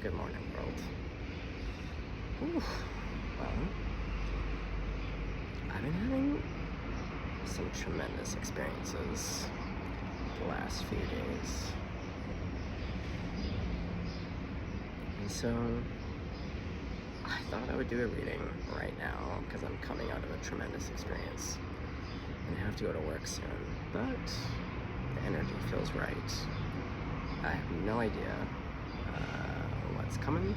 Good morning, world. Whew. Well, I've been having some tremendous experiences the last few days. And so, I thought I would do a reading right now because I'm coming out of a tremendous experience. And I have to go to work soon, but the energy feels right. I have no idea what's coming.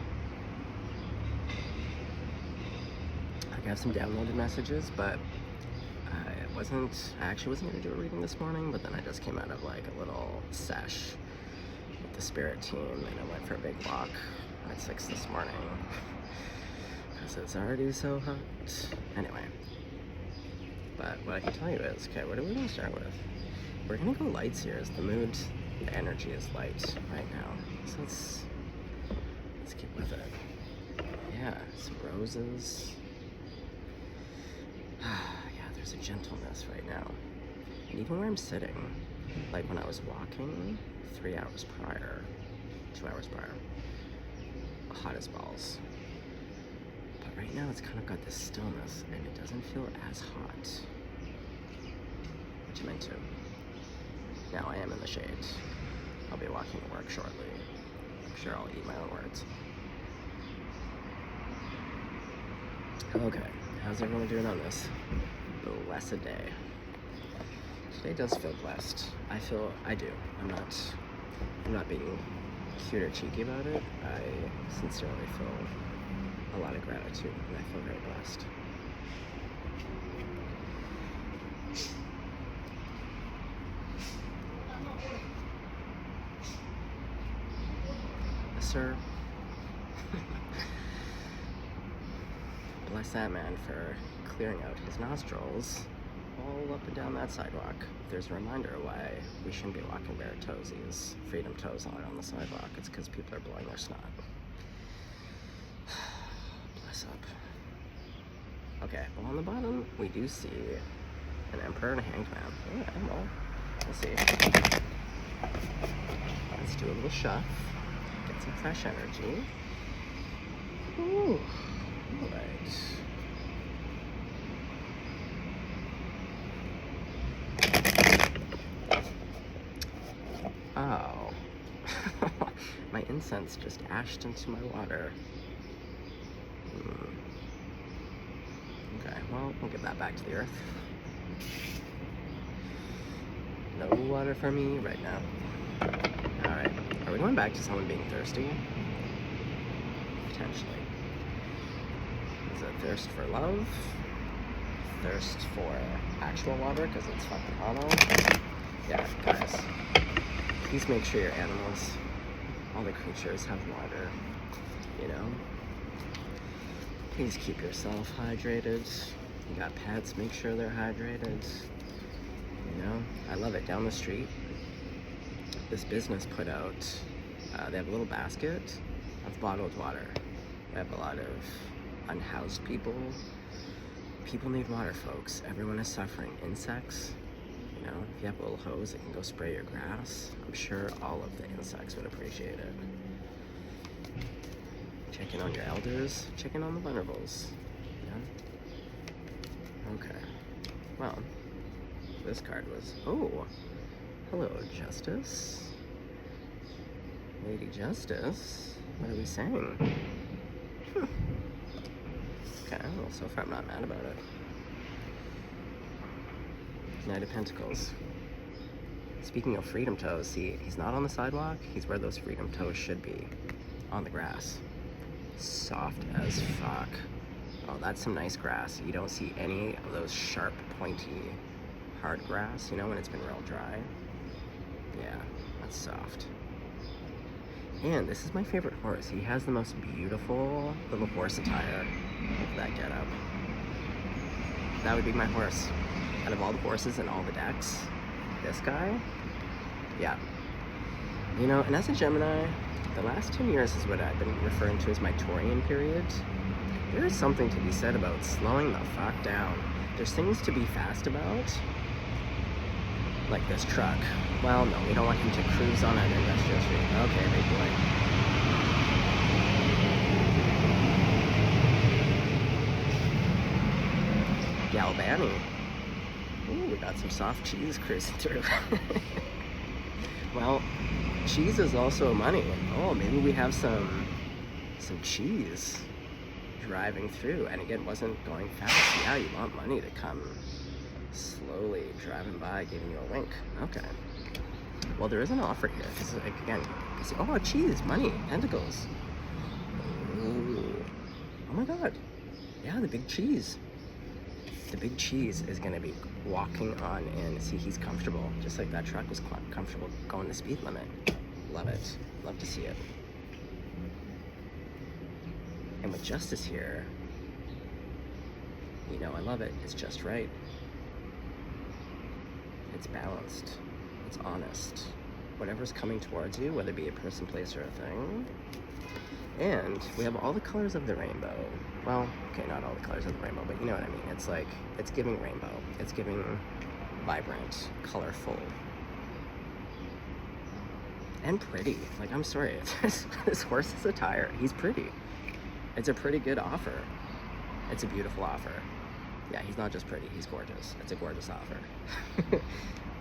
I have some downloaded messages, but I actually wasn't going to do a reading this morning, but then I just came out of like a little sesh with the spirit team, and I went for a big walk at 6 this morning because it's already so hot. Anyway, but what I can tell you is, okay, what are we going to start with? We're going to go lights here, as the mood, the energy is light right now. So let's keep with it. Yeah, some roses. Yeah, there's a gentleness right now. And even where I'm sitting, like when I was walking 3 hours prior, 2 hours prior, hot as balls. But right now it's kind of got this stillness and it doesn't feel as hot, which I'm into. Now I am in the shade. I'll be walking to work shortly. I'm sure I'll eat my own words. Okay, how's everyone doing on this blessed day? Today does feel blessed. I do. I'm not being cute or cheeky about it. I sincerely feel a lot of gratitude and I feel very blessed. Sir, bless that man for clearing out his nostrils all up and down that sidewalk. There's a reminder why we shouldn't be walking bare toesies, freedom toes on the sidewalk. It's because people are blowing their snot. Bless up. Okay, well on the bottom we do see an emperor and a hanged man. Yeah, well, we'll see. Let's do a little shuff. Get some fresh energy. Ooh, all right. Oh, my incense just ashed into my water. Okay, well, we'll give that back to the earth. No water for me right now. Alright, are we going back to someone being thirsty? Potentially. Is it thirst for love? Thirst for actual water because it's fucking hollow? Yeah, guys. Please make sure your animals, all the creatures, have water, you know? Please keep yourself hydrated. You got pets, make sure they're hydrated. You know, I love it. Down the street, this business put out, they have a little basket of bottled water. They have a lot of unhoused people. People need water, folks. Everyone is suffering. Insects, you know, if you have a little hose that can go spray your grass, I'm sure all of the insects would appreciate it. Checking on your elders, checking on the vulnerables. Yeah? Okay. Well, this card was, oh, hello, Justice. Lady Justice, what are we saying? Okay, well, so far I'm not mad about it. Knight of Pentacles. Speaking of freedom toes, see, he's not on the sidewalk, he's where those freedom toes should be, on the grass. Soft as fuck. Oh, that's some nice grass. You don't see any of those sharp, pointy, hard grass, you know, when it's been real dry. Yeah, that's soft. And this is my favorite horse. He has the most beautiful little horse attire. Look at that getup. That would be my horse. Out of all the horses in all the decks, this guy, yeah. You know, and as a Gemini, the last 10 years is what I've been referring to as my Taurian period. There is something to be said about slowing the fuck down. There's things to be fast about, like this truck. Well, no, we don't want him to cruise on an industrial street. Okay, big boy. Galvani. Ooh, we got some soft cheese cruising through. Well, cheese is also money. Oh, maybe we have some cheese driving through, and again, wasn't going fast. Yeah, you want money to come slowly driving by, giving you a wink. Okay. Well, there is an offer here. Because, again, oh, cheese, money, tentacles. Ooh. Oh my god. Yeah, the big cheese. The big cheese is going to be walking on in. See, he's comfortable. Just like that truck was comfortable going the speed limit. Love it. Love to see it. And with justice here, you know I love it. It's just right. It's balanced. It's honest. Whatever's coming towards you, whether it be a person, place, or a thing. And we have all the colors of the rainbow. Well, okay, not all the colors of the rainbow, but you know what I mean. It's like, it's giving rainbow. It's giving vibrant, colorful, and pretty. Like, I'm sorry, this horse is a tire. He's pretty. It's a pretty good offer. It's a beautiful offer. Yeah, he's not just pretty, he's gorgeous. It's a gorgeous offer.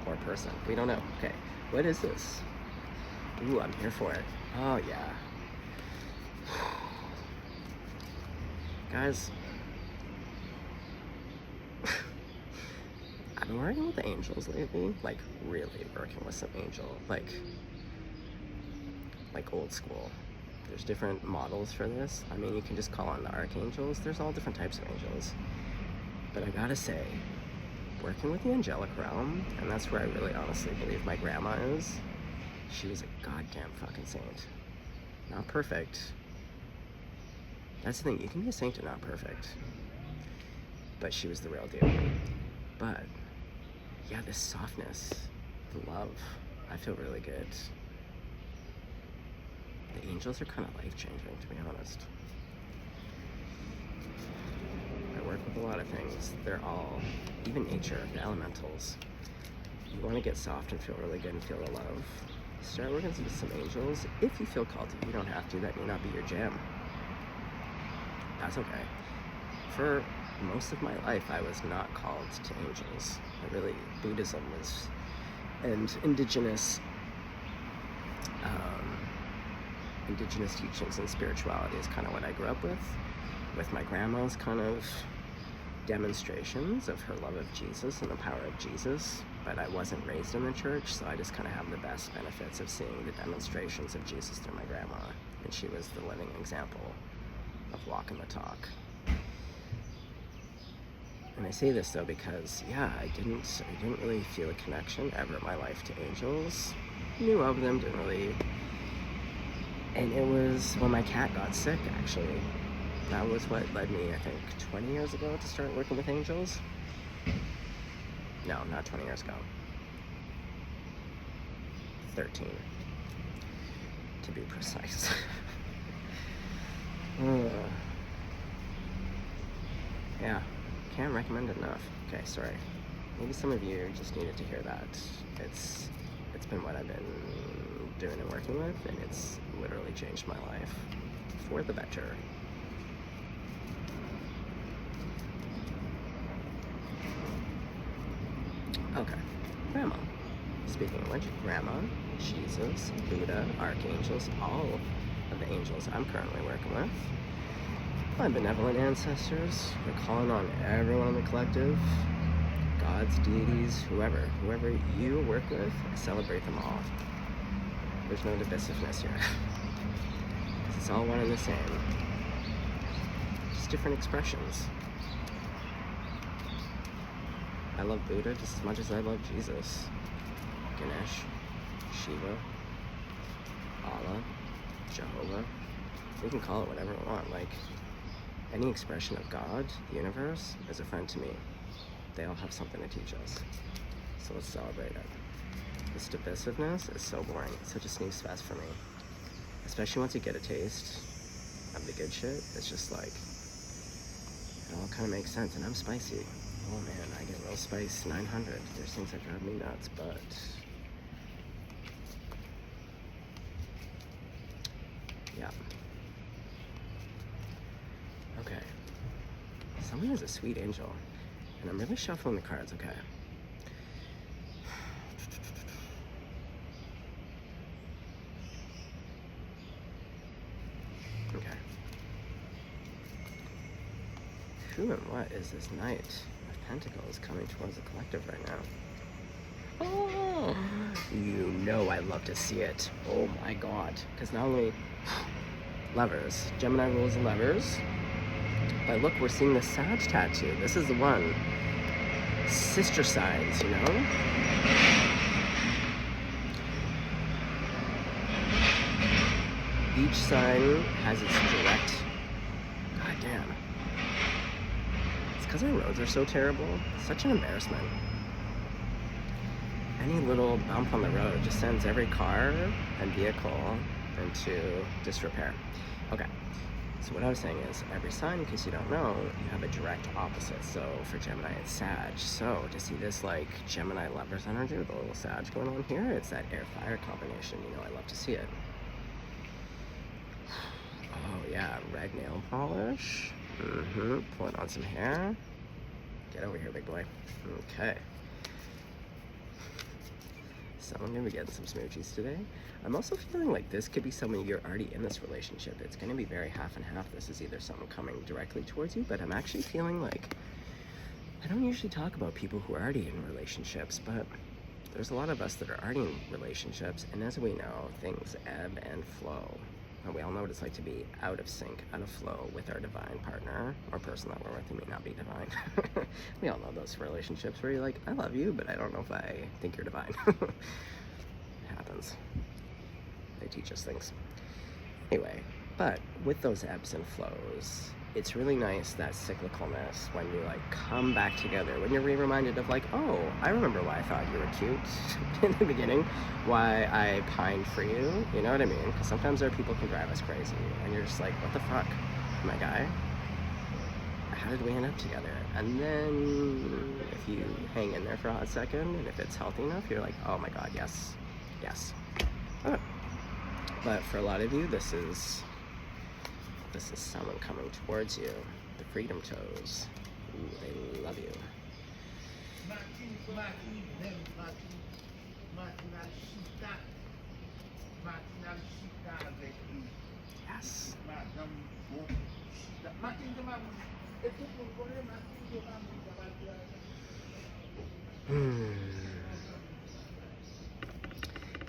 Or person, we don't know. Okay, what is this? Ooh, I'm here for it. Oh, yeah. Guys, I've been working with the angels lately, like really working with some angel, like old school. There's different models for this. I mean, you can just call on the archangels. There's all different types of angels. But I gotta say, working with the angelic realm, and that's where I really honestly believe my grandma is, she was a goddamn fucking saint. Not perfect. That's the thing, you can be a saint and not perfect. But she was the real deal. But, yeah, this softness, the love, I feel really good. The angels are kind of life-changing, to be honest. I work with a lot of things. They're all, even nature, the elementals. You want to get soft and feel really good and feel the love. Start working with some angels if you feel called to. You don't have to, that may not be your jam. That's okay. For most of my life, I was not called to angels. Buddhism was, and indigenous teachings and spirituality is kind of what I grew up with my grandma's kind of demonstrations of her love of Jesus and the power of Jesus, but I wasn't raised in the church, so I just kind of have the best benefits of seeing the demonstrations of Jesus through my grandma, and she was the living example of walking the talk. And I say this though because, yeah, I didn't really feel a connection ever in my life to angels. Knew of them, didn't really. And it was when my cat got sick, actually. That was what led me, I think, 20 years ago to start working with angels. No, not 20 years ago. 13, to be precise. Yeah, can't recommend it enough. Okay, sorry. Maybe some of you just needed to hear that. It's been what I've been doing and working with, and it's literally changed my life for the better. Okay, Grandma. Speaking of which, Grandma, Jesus, Buddha, archangels, all of the angels I'm currently working with. My benevolent ancestors, we're calling on everyone in the collective, gods, deities, whoever you work with, celebrate them all. There's no divisiveness here. It's all one and the same. Just different expressions. I love Buddha just as much as I love Jesus. Ganesh, Shiva, Allah, Jehovah. We can call it whatever we want. Like, any expression of God, the universe, is a friend to me. They all have something to teach us. So let's celebrate it. This divisiveness is so boring. It's such a snooze fest for me. Especially once you get a taste of the good shit, it's just like, it all kind of makes sense. And I'm spicy. Oh man, I get real spice 900. There's things that drive me nuts, but yeah. Okay. Someone is a sweet angel. And I'm really shuffling the cards, okay. Okay. Who and what is this Knight of Pentacles coming towards the collective right now? Oh, you know I love to see it. Oh my god. Because not only lovers, Gemini rules the lovers, but look, we're seeing the Sag tattoo. This is the one. Sister signs, you know? Each sign has its direct... God damn. It's because our roads are so terrible. Such an embarrassment. Any little bump on the road just sends every car and vehicle into disrepair. Okay, so what I was saying is every sign, in case you don't know, you have a direct opposite. So for Gemini, it's Sag. So to see this like Gemini lovers energy with a little Sag going on here, it's that air-fire combination. You know, I love to see it. Oh yeah, red nail polish. Pulling on some hair. Get over here, big boy. Okay. So I'm gonna be getting some smoochies today. I'm also feeling like this could be someone you're already in this relationship. It's gonna be very half and half. This is either someone coming directly towards you, but I'm actually feeling like, I don't usually talk about people who are already in relationships, but there's a lot of us that are already in relationships, and as we know, things ebb and flow. And we all know what it's like to be out of sync, out of flow with our divine partner or person that we're with who may not be divine. We all know those relationships where you're like, I love you, but I don't know if I think you're divine. It happens. They teach us things. Anyway, but with those ebbs and flows, it's really nice, that cyclicalness, when you like come back together, when you're reminded of like, oh, I remember why I thought you were cute in the beginning, why I pined for you, you know what I mean? Because sometimes there are people who can drive us crazy, and you're just like, what the fuck, my guy? How did we end up together? And then if you hang in there for a hot second, and if it's healthy enough, you're like, oh my god, yes, yes. Okay. But for a lot of you, this is someone coming towards you. The freedom toes. Ooh, they love you. Yes.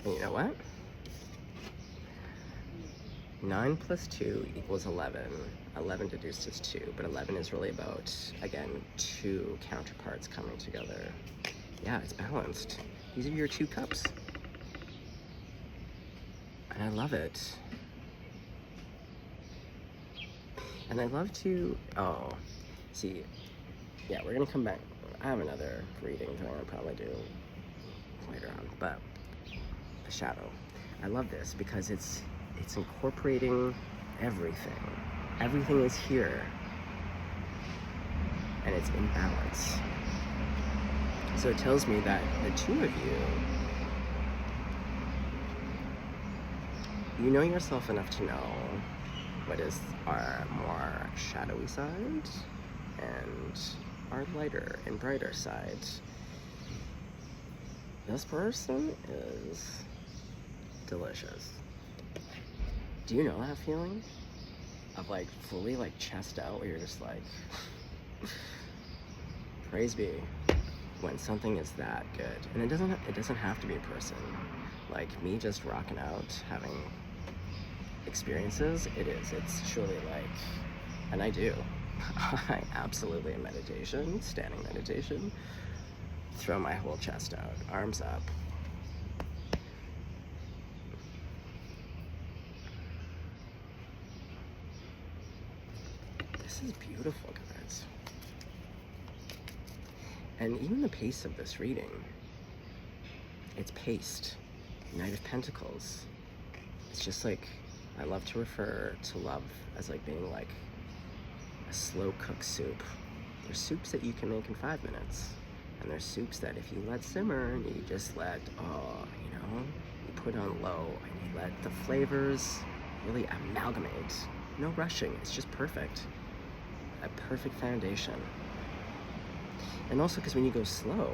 And you know what? 9 plus 2 equals 11. 11 deduced as 2, but 11 is really about, again, 2 counterparts coming together. Yeah, it's balanced. These are your 2 cups. And I love it. And I love to, oh, see, yeah, we're gonna come back. I have another reading that I'm gonna probably do later on, but the shadow. I love this because it's incorporating everything. Everything is here. And it's in balance. So it tells me that the 2 of you know yourself enough to know what is our more shadowy side and our lighter and brighter side. This person is delicious. Do you know that feeling of like fully like chest out where you're just like, praise be, when something is that good. And it doesn't have to be a person. Like me just rocking out, having experiences, it's truly like, and I do. I absolutely in meditation, standing meditation, throw my whole chest out, arms up. This is beautiful, guys. And even the pace of this reading, it's paced. Knight of Pentacles. It's just like, I love to refer to love as like being like a slow cooked soup. There's soups that you can make in 5 minutes. And there's soups that if you let simmer and you just let, you put on low and you let the flavors really amalgamate. No rushing, it's just perfect. A perfect foundation. And also because when you go slow,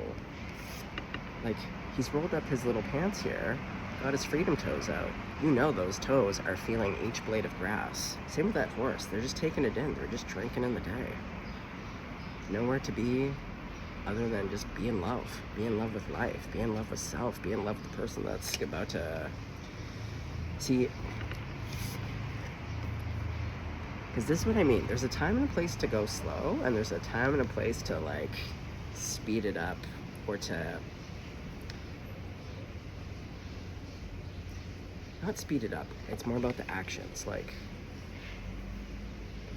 like, he's rolled up his little pants here, got his freedom toes out. You know those toes are feeling each blade of grass. Same with that horse. They're just taking it in. They're just drinking in the day. Nowhere to be other than just be in love. Be in love with life. Be in love with self. Be in love with the person that's about to... See, because this is what I mean. There's a time and a place to go slow, and there's a time and a place to, like, speed it up, or to... Not speed it up. It's more about the actions. Like,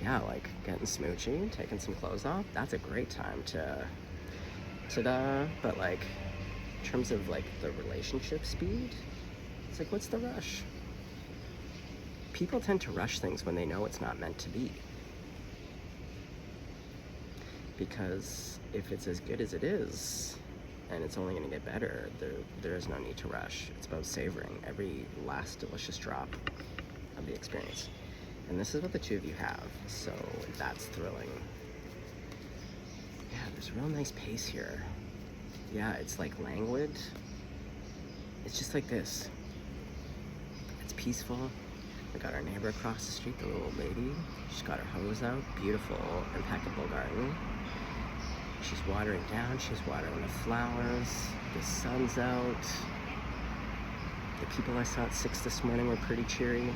yeah, like getting smoochy, taking some clothes off. That's a great time to ta-da. But like, in terms of like the relationship speed, it's like, what's the rush? People tend to rush things when they know it's not meant to be. Because if it's as good as it is, and it's only going to get better, there is no need to rush. It's about savoring every last delicious drop of the experience. And this is what the two of you have, so that's thrilling. Yeah, there's a real nice pace here. Yeah, it's like languid. It's just like this. It's peaceful. We got our neighbor across the street, the little old lady. She's got her hose out. Beautiful, impeccable garden. She's watering down, she's watering the flowers, the sun's out. The people I saw at 6 this morning were pretty cheery.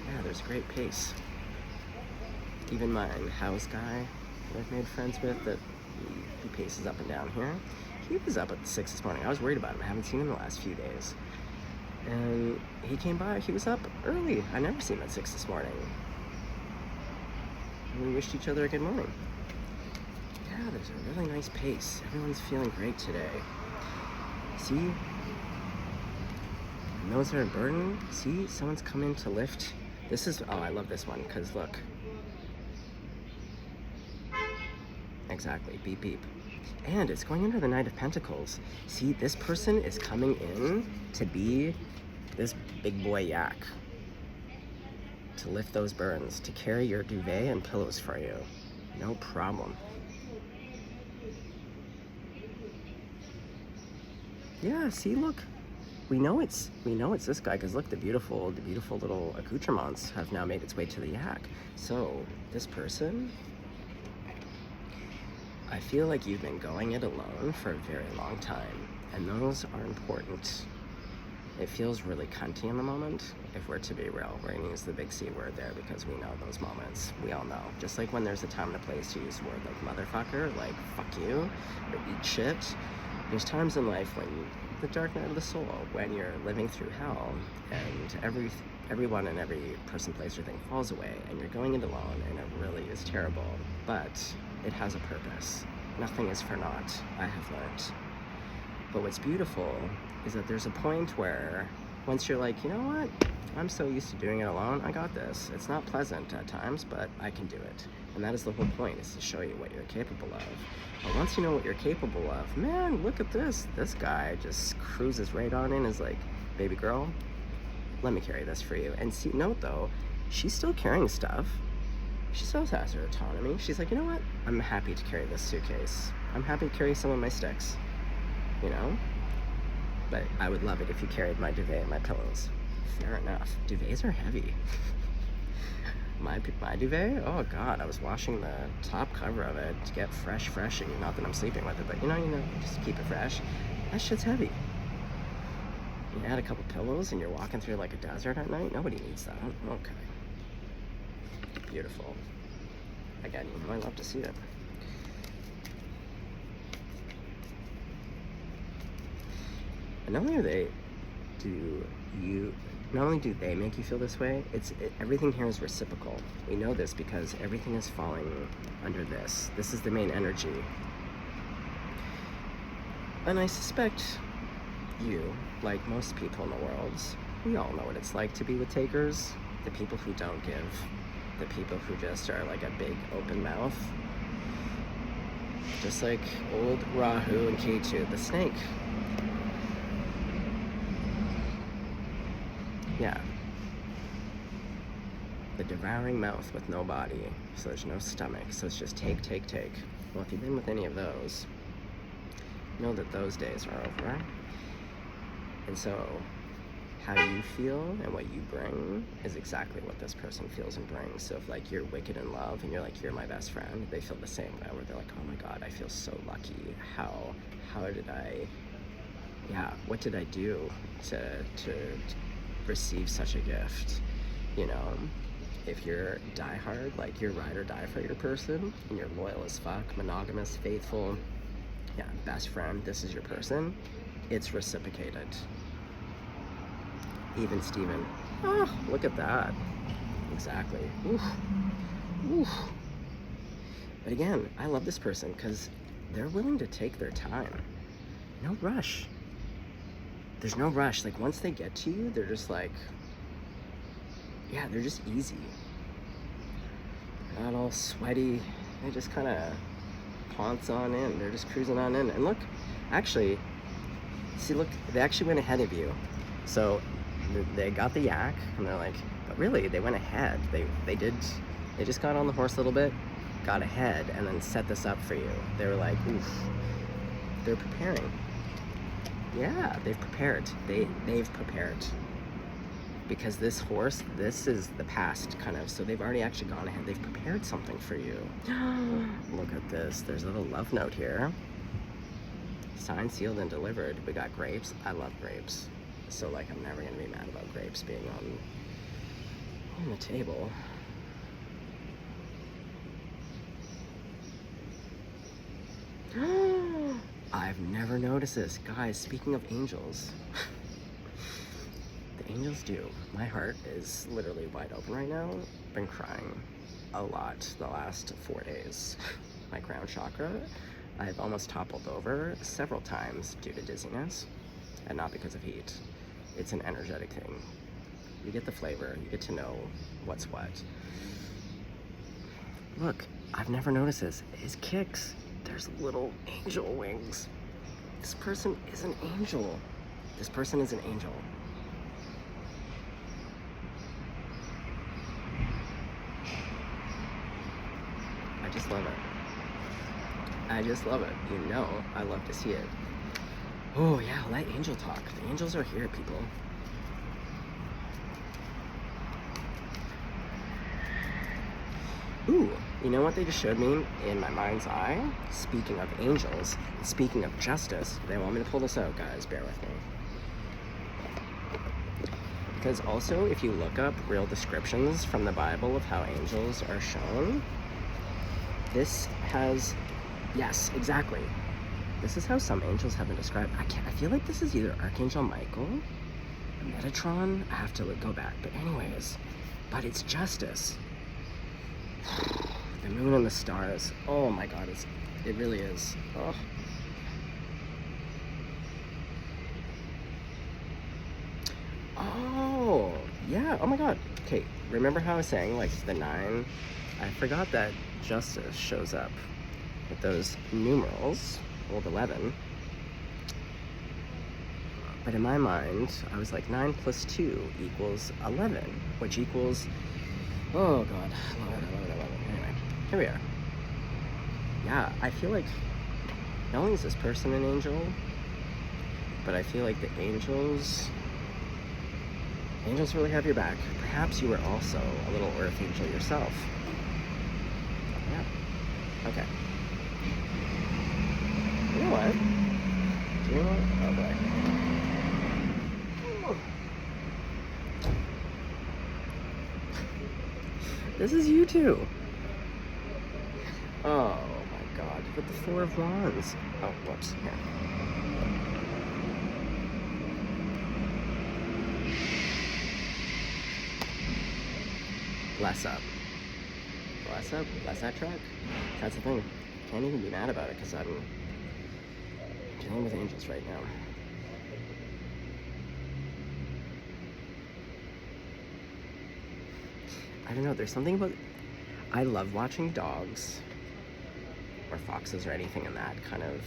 Yeah, there's great pace. Even my house guy that I've made friends with, that he paces up and down here, he was up at 6 this morning. I was worried about him. I haven't seen him the last few days. And he came by, he was up early. I never seen him at 6 this morning. We wished each other a good morning. Yeah, there's a really nice pace. Everyone's feeling great today. See? Nose are burning. See? Someone's coming to lift. This is... Oh, I love this one, because look. Exactly. Beep, beep. And it's going under the Knight of Pentacles. See, this person is coming in to be this big boy yak. To lift those burns, to carry your duvet and pillows for you. No problem. Yeah, see, look. We know it's this guy, because look, the beautiful little accoutrements have now made its way to the yak. So, this person, I feel like you've been going it alone for a very long time, and those are important. It feels really cunty in the moment, if we're to be real. We're gonna use the big C word there because we know those moments. We all know. Just like when there's a time and a place to use a word like motherfucker, like fuck you, or eat shit. There's times in life when the dark night of the soul, when you're living through hell, and everyone and every person, place, or thing falls away, and you're going it alone, and it really is terrible. But it has a purpose. Nothing is for naught, I have learned. But what's beautiful is that there's a point where once you're like, you know what, I'm so used to doing it alone, I got this. It's not pleasant at times, but I can do it. And that is the whole point, is to show you what you're capable of. But once you know what you're capable of, man, look at this. This guy just cruises right on in, is like, baby girl, let me carry this for you. And see, note though, she's still carrying stuff. She still has her autonomy. She's like, you know what, I'm happy to carry this suitcase. I'm happy to carry some of my sticks, you know? But I would love it if you carried my duvet and my pillows. Fair enough. Duvets are heavy. My duvet? Oh God, I was washing the top cover of it to get freshy. Not that I'm sleeping with it, but you know, just keep it fresh. That shit's heavy. You add a couple pillows and you're walking through like a desert at night? Nobody needs that. Okay. Beautiful. Again, you know I love to see it. And not only do they make you feel this way, everything here is reciprocal. We know this because everything is falling under this. This is the main energy. And I suspect you, like most people in the world, we all know what it's like to be with takers. The people who don't give. The people who just are like a big open mouth. Just like old Rahu and Ketu, the snake. Yeah. the devouring mouth with no body, so there's no stomach, so it's just take, take, take. Well, if you've been with any of those, know that those days are over. And so how you feel and what you bring is exactly what this person feels and brings. So if like you're wicked in love and you're like, you're my best friend, they feel the same way, where they're like, oh my God, I feel so lucky. How did I, what did I do to receive such a gift? You know, if you're diehard, like you're ride or die for your person, and you're loyal as fuck, monogamous, faithful, best friend, this is your person, it's reciprocated. Even Steven. Oh, look at that. Exactly. Oof. Oof. But again, I love this person because they're willing to take their time. No rush. There's no rush. Like once they get to you, they're just like, they're just easy. They're not all sweaty. They just kind of ponce on in. They're just cruising on in. And look, actually, look, they actually went ahead of you. So they got the yak, and they're like, but really, they went ahead. They just got on the horse a little bit, got ahead, and then set this up for you. They were like, oof, they're preparing. Yeah, they've prepared. They've prepared. Because this horse, this is the past, kind of, so they've already actually gone ahead. They've prepared something for you. Look at this. There's a little love note here. Signed, sealed, and delivered. We got grapes. I love grapes. So like I'm never gonna be mad about grapes being on the table. I've never noticed this. Guys, speaking of angels, the angels do. My heart is literally wide open right now. Been crying a lot the last 4 days. My crown chakra, I've almost toppled over several times due to dizziness, and not because of heat. It's an energetic thing. You get the flavor, you get to know what's what. Look, I've never noticed this. His kicks, there's little angel wings. This person is an angel. This person is an angel. I just love it. I just love it. You know, I love to see it. Oh yeah, let angel talk. The angels are here, people. Ooh, you know what they just showed me in my mind's eye? Speaking of angels, speaking of justice, they want me to pull this out, guys, bear with me. Because also, if you look up real descriptions from the Bible of how angels are shown, this has, yes, exactly. This is how some angels have been described. I feel like this is either Archangel Michael or Metatron. I have to go back. But anyways, but it's justice. The moon and the stars. Oh my God, it really is. Oh. Oh, yeah. Oh my God. Okay, remember how I was saying, like, the 9? I forgot that justice shows up with those numerals. Old 11, but in my mind I was like 9 plus 2 equals 11, which equals, oh God, I love it. Anyway, here we are. Yeah, I feel like not only is this person an angel, but I feel like the angels really have your back. Perhaps you were also a little earth angel yourself. Yeah. Okay. You know what? Do you know what? Oh boy. This is you two. Oh my God. With the 4 of Wands. Oh, whoops. Here. Bless up. Bless up. Bless that track. That's the thing. Can't even be mad about it because I'm dealing with angels right now. I don't know, there's something about, I love watching dogs or foxes or anything in that kind of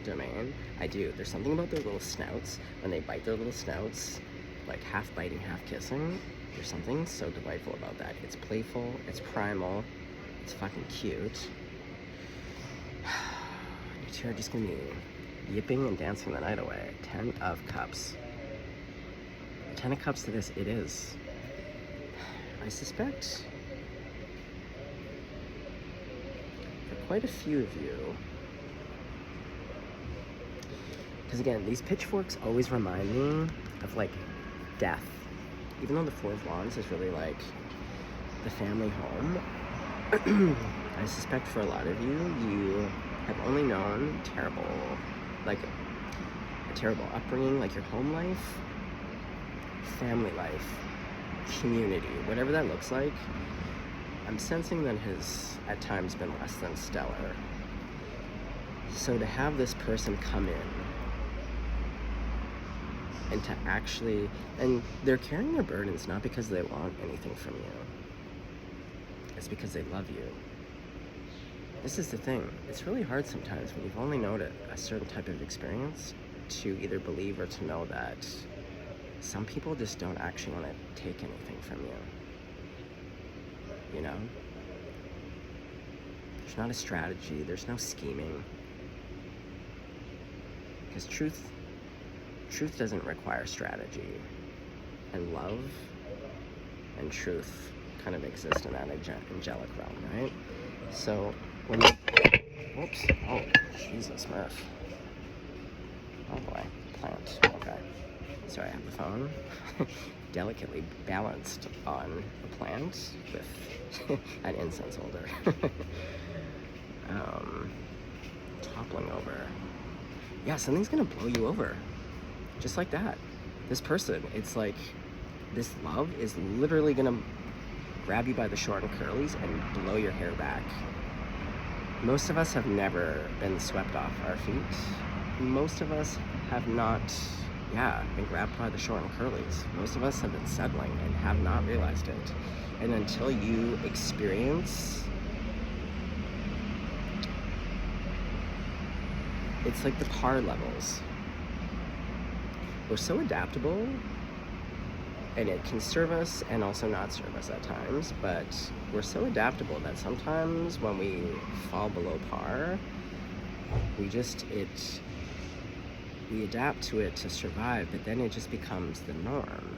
domain. I do. There's something about their little snouts, when they bite their little snouts, like half biting, half kissing. There's something so delightful about that. It's playful, it's primal, it's fucking cute. You two are just gonna be yipping and dancing the night away. 10 of Cups. 10 of Cups to this, it is. I suspect for quite a few of you, because again, these pitchforks always remind me of like death. Even though the Four of Wands is really like the family home, I suspect for a lot of you, you have only known terrible, like a terrible upbringing, like your home life, family life, community, whatever that looks like. I'm sensing that has at times been less than stellar. So to have this person come in and to actually, and they're carrying their burdens not because they want anything from you, it's because they love you. This is the thing, it's really hard sometimes when you've only known a certain type of experience to either believe or to know that some people just don't actually want to take anything from you. You know? There's not a strategy, there's no scheming. Because truth doesn't require strategy, and love and truth kind of exist in that angelic realm, right? So when you, whoops, oh Jesus, Murph. Oh boy, plant, okay. Sorry, I have the phone delicately balanced on a plant with an incense holder. Toppling over. Yeah, something's gonna blow you over. Just like that. This person, it's like, this love is literally gonna grab you by the short and curlies and blow your hair back. Most of us have never been swept off our feet. Most of us have not, been grabbed by the short and curlies. Most of us have been settling and have not realized it. And until you experience, it's like the par levels. We're so adaptable, and it can serve us and also not serve us at times, but we're so adaptable that sometimes when we fall below par, we adapt to it to survive, but then it just becomes the norm.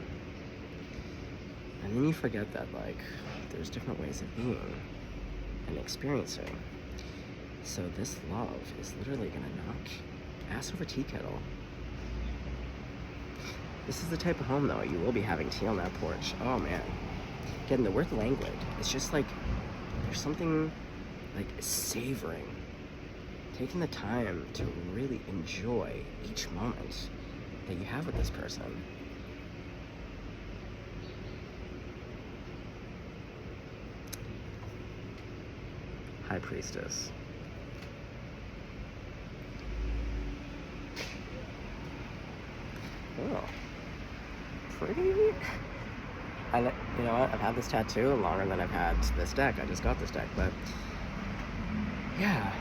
And then you forget that, like, there's different ways of being and experiencing. So this love is literally gonna knock ass over tea kettle. This is the type of home, though, you will be having tea on that porch. Oh, man. Again, the word languid, it's just like, there's something, like, savoring. Taking the time to really enjoy each moment that you have with this person. High Priestess. Oh. Pretty. You know what? I've had this tattoo longer than I've had this deck. I just got this deck, but yeah.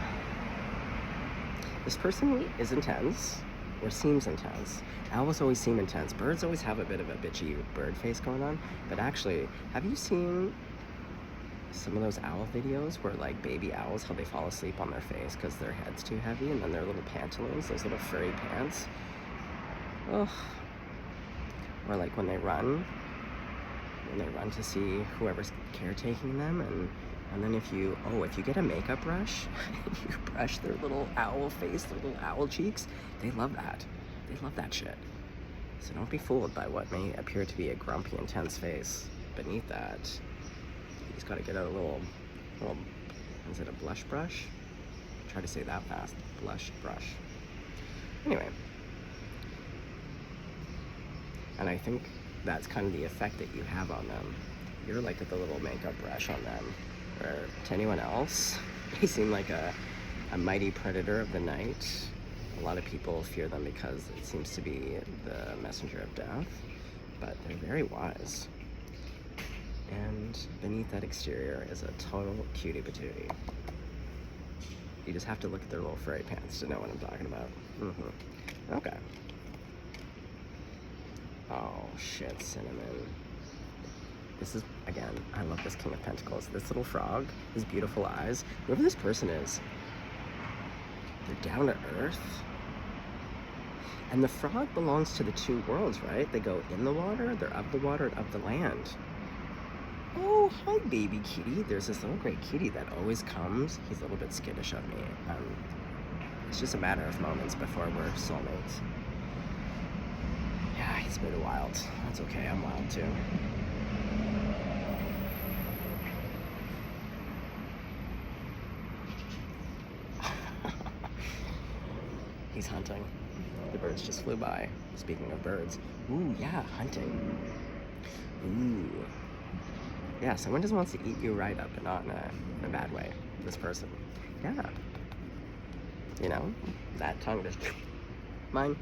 This person is intense, or seems intense. Owls always seem intense. Birds always have a bit of a bitchy bird face going on. But actually, have you seen some of those owl videos where, like, baby owls, how they fall asleep on their face because their head's too heavy, and then their little pantaloons, those little furry pants? Ugh. Or like when they run to see whoever's caretaking them, and then if you get a makeup brush, you brush their little owl face, their little owl cheeks, they love that. They love that shit. So don't be fooled by what may appear to be a grumpy, intense face. Beneath that, you just gotta get out a little, is it a blush brush? Try to say that fast. Blush brush. Anyway. And I think that's kind of the effect that you have on them. You're like the little makeup brush on them. Where to anyone else, they seem like a mighty predator of the night. A lot of people fear them because it seems to be the messenger of death. But they're very wise. And beneath that exterior is a total cutie patootie. You just have to look at their little furry pants to know what I'm talking about. Okay. Oh shit, cinnamon. This is, again, I love this King of Pentacles. This little frog, his beautiful eyes. Whoever this person is, they're down to earth. And the frog belongs to the two worlds, right? They go in the water, they're of the water, and of the land. Oh, hi, baby kitty. There's this little gray kitty that always comes. He's a little bit skittish of me. It's just a matter of moments before we're soulmates. Yeah, he's a bit wild. That's okay, I'm wild too. He's hunting. The birds just flew by. Speaking of birds. Ooh, yeah, hunting. Ooh. Yeah, someone just wants to eat you right up and not in a bad way. This person. Yeah. You know, that tongue just, mine,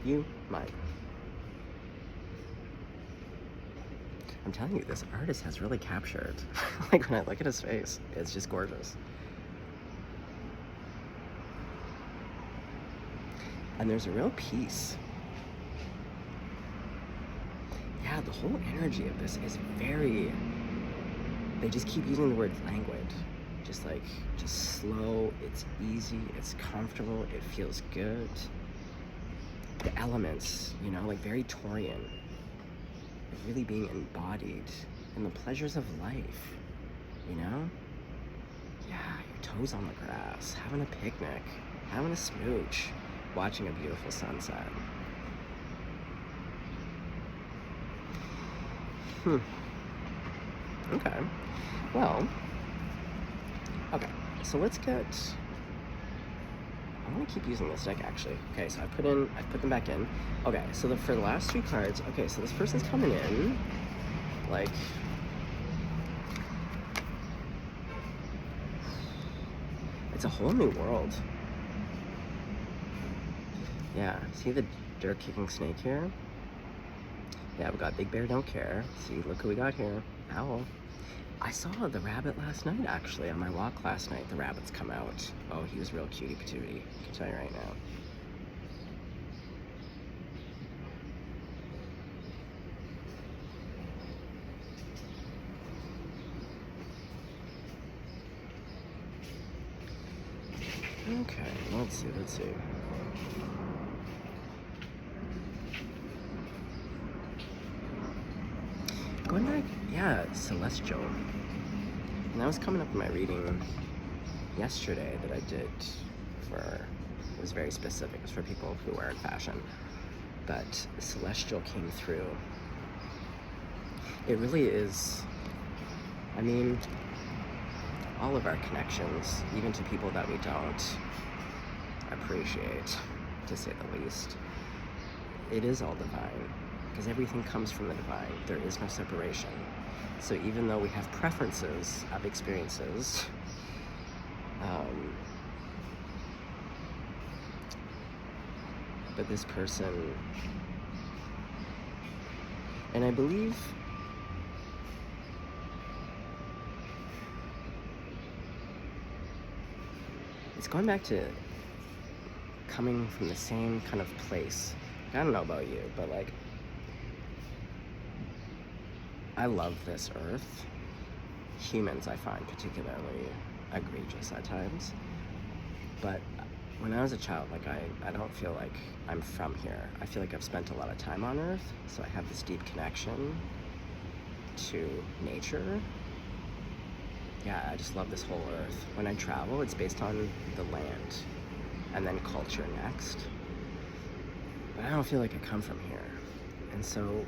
you, mine. I'm telling you, this artist has really captured. Like, when I look at his face, it's just gorgeous. And there's a real peace. Yeah, the whole energy of this is very, they just keep using the word languid. Just slow, it's easy, it's comfortable, it feels good. The elements, you know, like very Taurian. Like really being embodied in the pleasures of life, you know? Yeah, your toes on the grass, having a picnic, having a smooch, watching a beautiful sunset. Okay. Well, okay. So let's get, I want to keep using this deck actually. Okay, so I put them back in. Okay, so for the last 3 cards, okay, so this person's coming in, like, it's a whole new world. Yeah, see the dirt kicking snake here? Yeah, we got Big Bear Don't Care. See, look who we got here. Owl. I saw the rabbit last night, actually. On my walk last night, the rabbits come out. Oh, he was real cutie patootie. I can tell you right now. Okay, let's see. Going back, yeah, celestial. And that was coming up in my reading yesterday that I did for, it was very specific. It was for people who are in fashion. But celestial came through. It really is, I mean, all of our connections, even to people that we don't appreciate, to say the least, it is all divine. Because everything comes from the divine. There is no separation. So even though we have preferences of experiences, but this person, and I believe it's going back to coming from the same kind of place. I don't know about you, but like, I love this earth. Humans I find particularly egregious at times. But when I was a child, like I don't feel like I'm from here. I feel like I've spent a lot of time on earth, so I have this deep connection to nature. Yeah, I just love this whole earth. When I travel, it's based on the land and then culture next. But I don't feel like I come from here. And so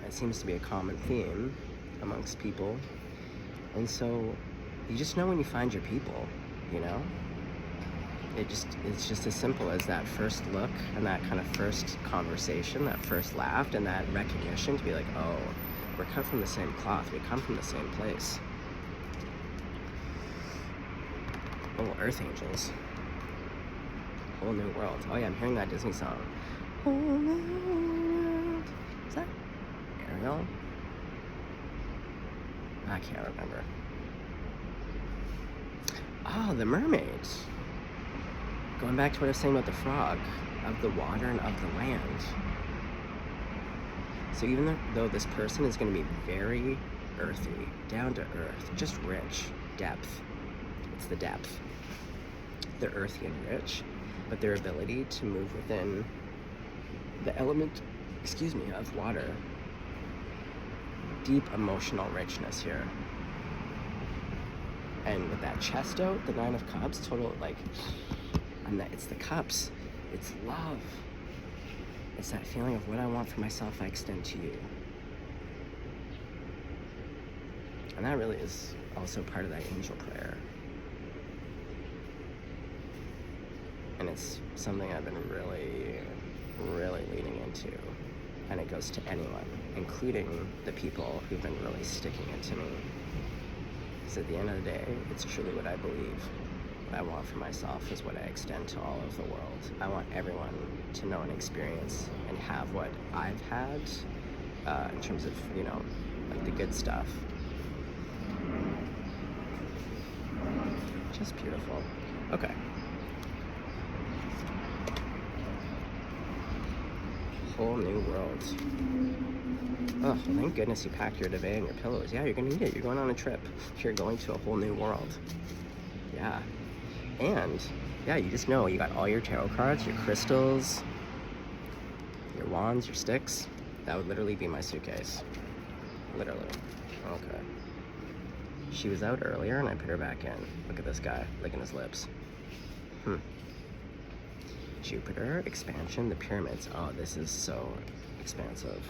it seems to be a common theme amongst people. And so you just know when you find your people, you know? It's just as simple as that first look and that kind of first conversation, that first laugh and that recognition to be like, oh, we're cut from the same cloth, we come from the same place. Oh, Earth Angels. Whole new world. Oh yeah, I'm hearing that Disney song. Whole new world. Is that Ariel? I can't remember. Oh, the mermaids. Going back to what I was saying about the frog, of the water and of the land. So even though this person is going to be very earthy, down to earth, just rich, depth, it's the depth. They're earthy and rich, but their ability to move within the element, of water, deep emotional richness here. And with that chest out, the 9 of Cups, total, like, and that it's the cups, it's love. It's that feeling of what I want for myself, I extend to you. And that really is also part of that angel prayer. And it's something I've been really, really leaning into. And it goes to anyone, including the people who've been really sticking it to me. Because at the end of the day, it's truly what I believe. What I want for myself is what I extend to all of the world. I want everyone to know and experience and have what I've had in terms of, like the good stuff. Just beautiful. Okay. Whole new world. Oh, thank goodness you packed your duvet and your pillows. Yeah, you're gonna need it. You're going on a trip. You're going to a whole new world. Yeah. And, yeah, you just know you got all your tarot cards, your crystals, your wands, your sticks. That would literally be my suitcase. Literally. Okay. She was out earlier and I put her back in. Look at this guy licking his lips. Jupiter, expansion, the pyramids. Oh, this is so expansive.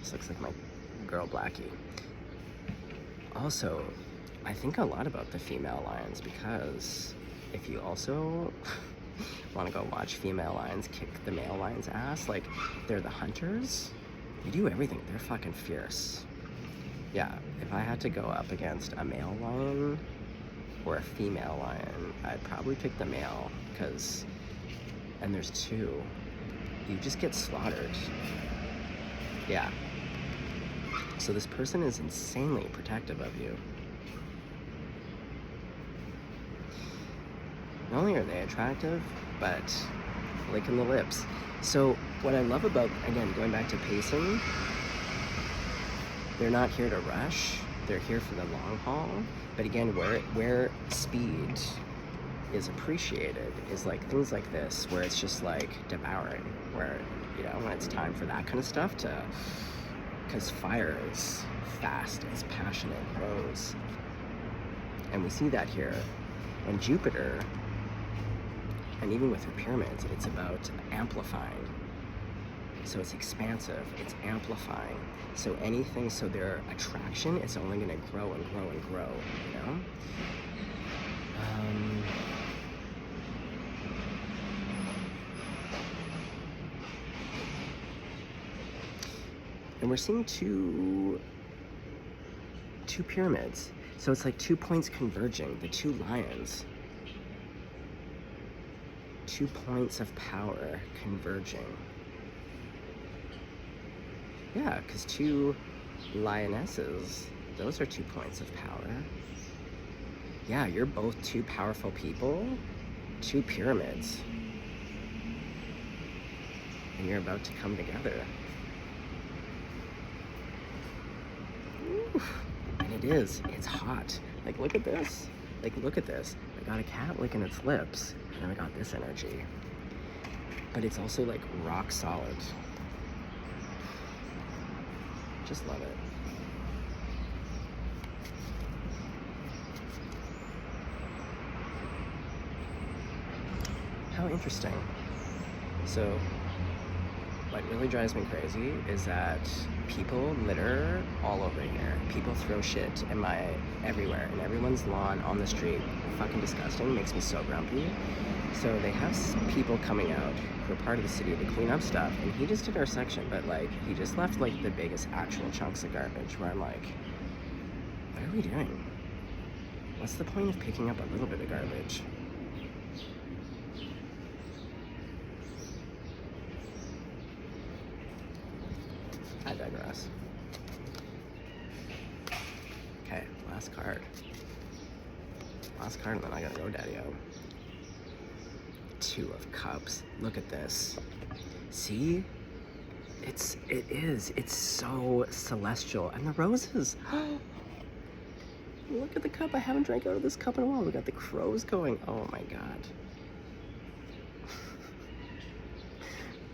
This looks like my girl Blackie. Also, I think a lot about the female lions, because if you also want to go watch female lions kick the male lion's ass, like, they're the hunters. They do everything. They're fucking fierce. Yeah, if I had to go up against a male lion or a female lion, I'd probably pick the male, and there's 2. You just get slaughtered. Yeah. So this person is insanely protective of you. Not only are they attractive, but licking the lips. So what I love about, again, going back to pacing, they're not here to rush. They're here for the long haul. But again, where speed is appreciated is like things like this, where it's just like devouring, where, when it's time for that kind of stuff because fire is fast, it's passionate, it grows. And we see that here. And Jupiter, and even with her pyramids, it's about amplifying. So it's expansive, it's amplifying. So their attraction is only gonna grow and grow and grow, And we're seeing two pyramids. So it's like 2 points converging, the 2 lions. 2 points of power converging. Yeah, because 2 lionesses, those are 2 points of power. Yeah, you're both 2 powerful people, 2 pyramids. And you're about to come together. Ooh. And it's hot. Like, look at this. Like, look at this. I got a cat licking its lips, and then I got this energy. But it's also, like, rock solid. Just love it. How interesting. So, what really drives me crazy is that people litter all over here. People throw shit everywhere, in everyone's lawn, on the street. Fucking disgusting, makes me so grumpy. So they have people coming out who are part of the city to clean up stuff, and he just did our section, but like, he just left like the biggest actual chunks of garbage, where I'm like, what are we doing? What's the point of picking up a little bit of garbage? I digress. Okay, last card. Last card, and then I gotta go, daddy-o. 2 of Cups. Look at this. See? It's so celestial. And the roses. Look at the cup. I haven't drank out of this cup in a while. We got the crows going. Oh my god.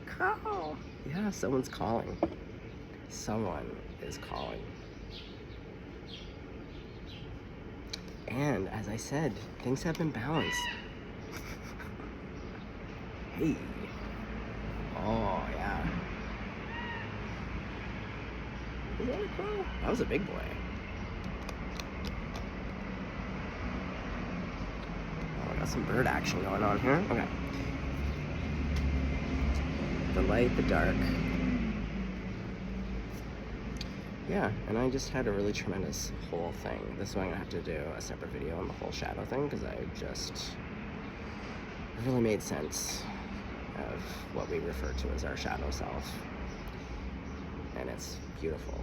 Crow. Yeah, someone's calling. Someone is calling. And as I said, things have been balanced. Hey. Oh, yeah. Is that a crow? That was a big boy. Oh, I got some bird action going on here. Okay. The light, the dark. Yeah, and I just had a really tremendous whole thing. This is why I'm gonna have to do a separate video on the whole shadow thing, because it really made sense of what we refer to as our shadow self. And it's beautiful.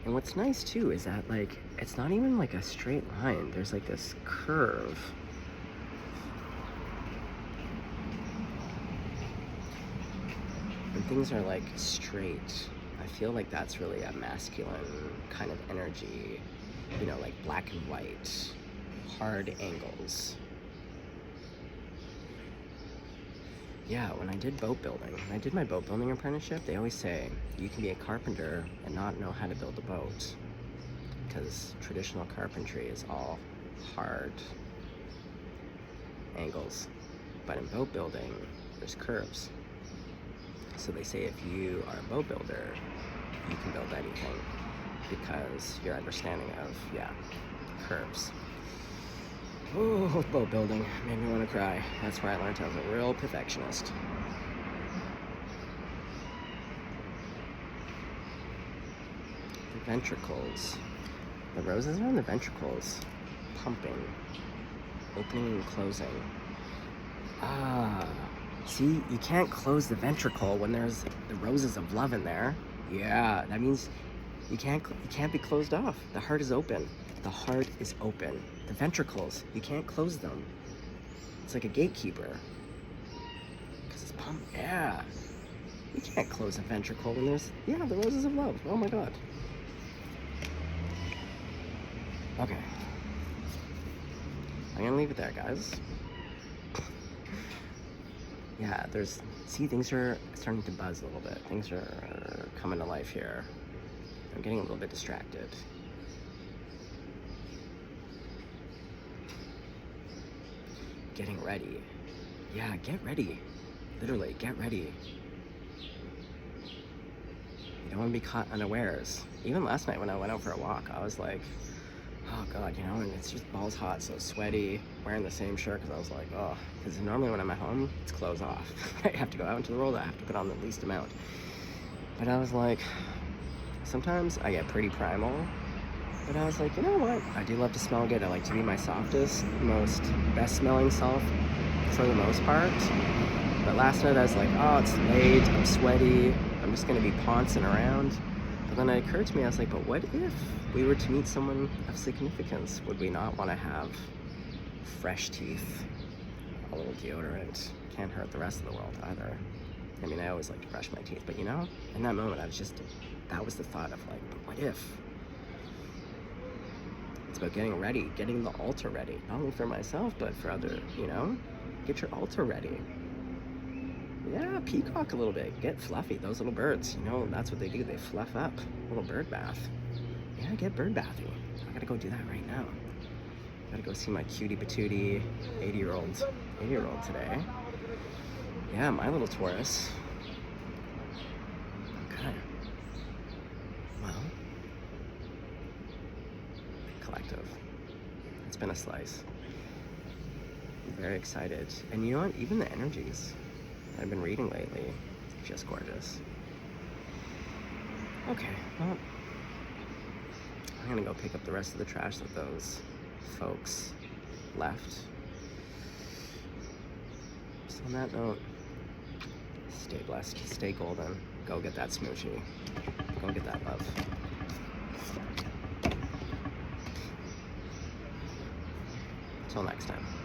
And what's nice too is that, like, it's not even like a straight line. There's like this curve. When things are like straight, I feel like that's really a masculine kind of energy, you know, like black and white, hard angles. Yeah, when I did boat building, when I did my boat building apprenticeship, they always say you can be a carpenter and not know how to build a boat, because traditional carpentry is all hard angles. But in boat building, there's curves. So they say if you are a boat builder, you can build anything, because your understanding of, yeah, curves. Oh, boat building made me want to cry. That's where I learned I was a real perfectionist. The ventricles. The roses are in the ventricles, pumping, opening and closing. Ah, see, you can't close the ventricle when there's the roses of love in there. Yeah, that means you can't be closed off. The heart is open. The heart is open. The ventricles, you can't close them. It's like a gatekeeper. Because it's pumped. Yeah. You can't close a ventricle when there's, yeah, the roses of love. Oh my god. Okay. I'm gonna leave it there, guys. Yeah, see, things are starting to buzz a little bit. Things are coming to life here. I'm getting a little bit distracted. Getting ready. Yeah, get ready. Literally, get ready. You don't want to be caught unawares. Even last night when I went out for a walk, I was like, oh god, you know, and it's just balls hot, so sweaty, wearing the same shirt, because I was like, oh, because normally when I'm at home, it's clothes off. I have to go out into the world, I have to put on the least amount. But I was like, sometimes I get pretty primal, but I was like, you know what? I do love to smell good. I like to be my softest, most best smelling self for the most part. But last night I was like, oh, it's late, I'm sweaty, I'm just gonna be pouncing around. But then it occurred to me, I was like, but what if we were to meet someone of significance? Would we not want to have fresh teeth, a little deodorant? Can't hurt the rest of the world either. I mean, I always like to brush my teeth, but you know, in that moment, that was the thought of like, but what if? It's about getting ready, getting the altar ready, not only for myself, but for other, you know, get your altar ready. Yeah, peacock a little bit, get fluffy, those little birds, you know, that's what they do, they fluff up, a little bird bath. Yeah, get bird bathing. I gotta go do that right now. I gotta go see my cutie patootie 80-year-old today. Yeah, my little Taurus. Okay. Well, collective. It's been a slice. I'm very excited. And you know what? Even the energies that I've been reading lately, it's just gorgeous. Okay, well, I'm gonna go pick up the rest of the trash that those folks left. So on that note, Stay blessed. Stay golden. Go get that smoochie. Go get that love. Till next time.